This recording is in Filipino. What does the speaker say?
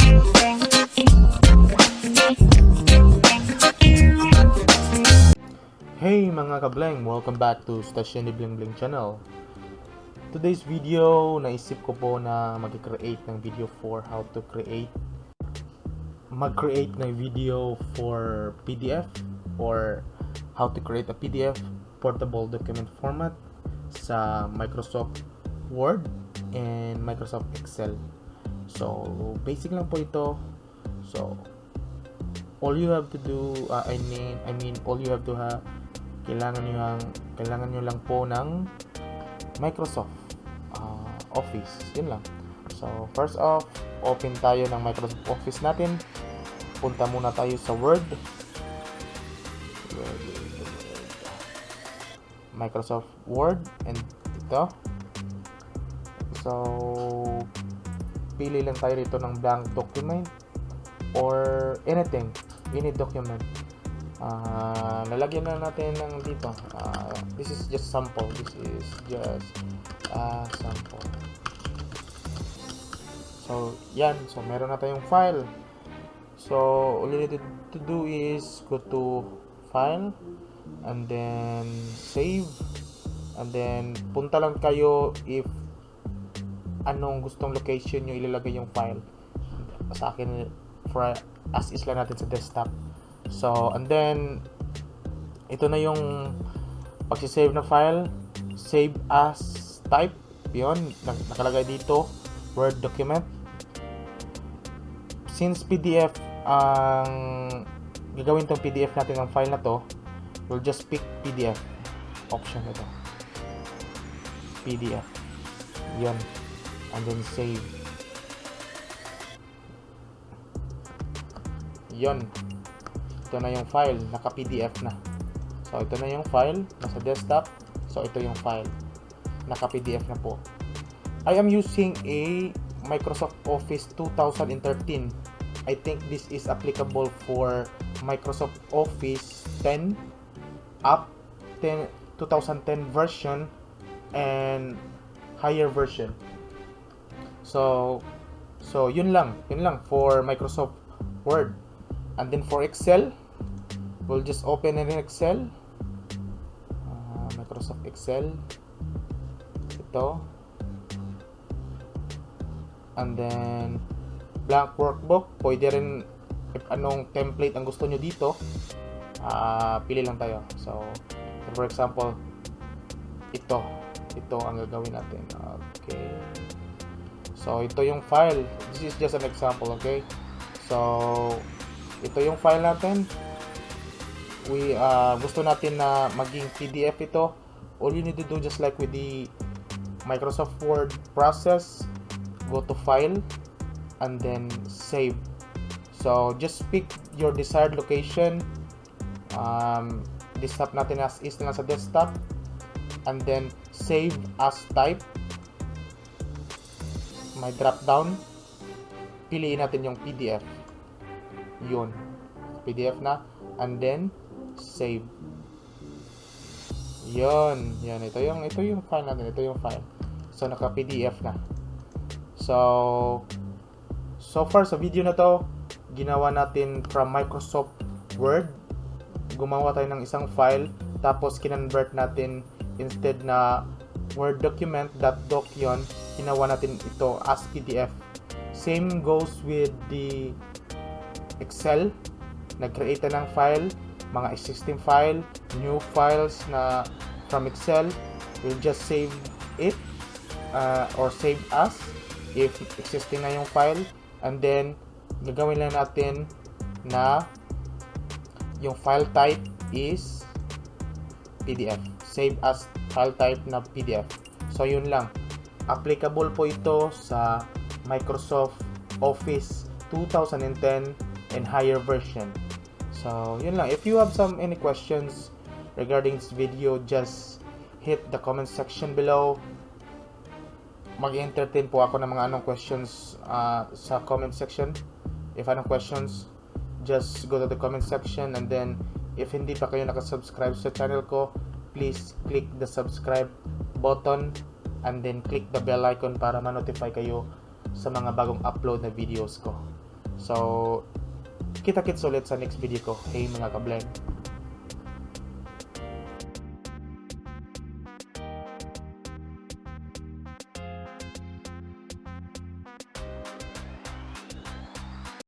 Hey mga Ka Bling! Welcome back to Station ni Bling-Bling channel. Today's video, naisip ko po na mag-create ng video for how to mag-create ng video for PDF or how to create a PDF portable document format sa Microsoft Word and Microsoft Excel. So, basic lang po ito. So, all you have to do, all you have to have, kailangan nyo lang po ng Microsoft Office. Yun lang. So, first off, open tayo ng Microsoft Office natin. Punta muna tayo sa Word. Microsoft Word and ito. So, pili lang tayo dito ng blank document or anything, any document. Lalagyan na natin ng dito. This is just sample. Sample. So, yan. So, meron na tayong file. So, all you need to do is go to File and then Save and then punta lang kayo if anong gustong location nyo ilalagay yung file. Sa akin, for as is lang natin sa desktop. So, and then ito na yung pagsisave na file. Save as type. Yun, nakalagay dito Word document. Since PDF ang gagawin tong PDF natin ng file na to, we'll just pick PDF option ito. PDF. Yun. And then save. Yun. Ito na yung file, naka-PDF na. So, ito na yung file, nasa desktop. So, ito yung file, naka-PDF na po. I am using a Microsoft Office 2013. I think this is applicable for Microsoft Office 10 up 2010 version and higher version. So yun lang for Microsoft Word. And then for Excel, we'll just open an Excel. Microsoft Excel. Ito. And then blank workbook. Pwede rin if anong template ang gusto nyo dito. Pili lang tayo. So, for example, ito ang gagawin natin. Okay. So, ito yung file. This is just an example, okay? So, ito yung file natin. Gusto natin na maging PDF ito. All you need to do, just like with the Microsoft Word process, go to File and then Save. So, just pick your desired location. Desktop natin as is na sa desktop. And then, Save as type. May drop down. Piliin natin yung PDF. Yun. PDF na. And then, Save. Yun. Ito yung file natin. Ito yung file. So, naka-PDF na. So far sa video na to, ginawa natin from Microsoft Word. Gumawa tayo ng isang file. Tapos, kinonvert natin instead na Word document, .doc yun, ginawa natin ito as PDF. Same goes with the Excel. Nag-create ng file, mga existing file, new files na from Excel. We'll just save it or save as if existing na yung file. And then, gagawin lang natin na yung file type is PDF. Save as file type na PDF. So, yun lang. Applicable po ito sa Microsoft Office 2010 and higher version. So, yun lang. If you have any questions regarding this video, just hit the comment section below. Mag-entertain po ako ng mga anong questions sa comment section. If anong questions, just go to the comment section, and then if hindi pa kayo nakasubscribe sa channel ko, please click the subscribe button and then click the bell icon para ma-notify kayo sa mga bagong upload na videos ko. So, kita-kits ulit sa next video ko. Hey mga Ka Bling.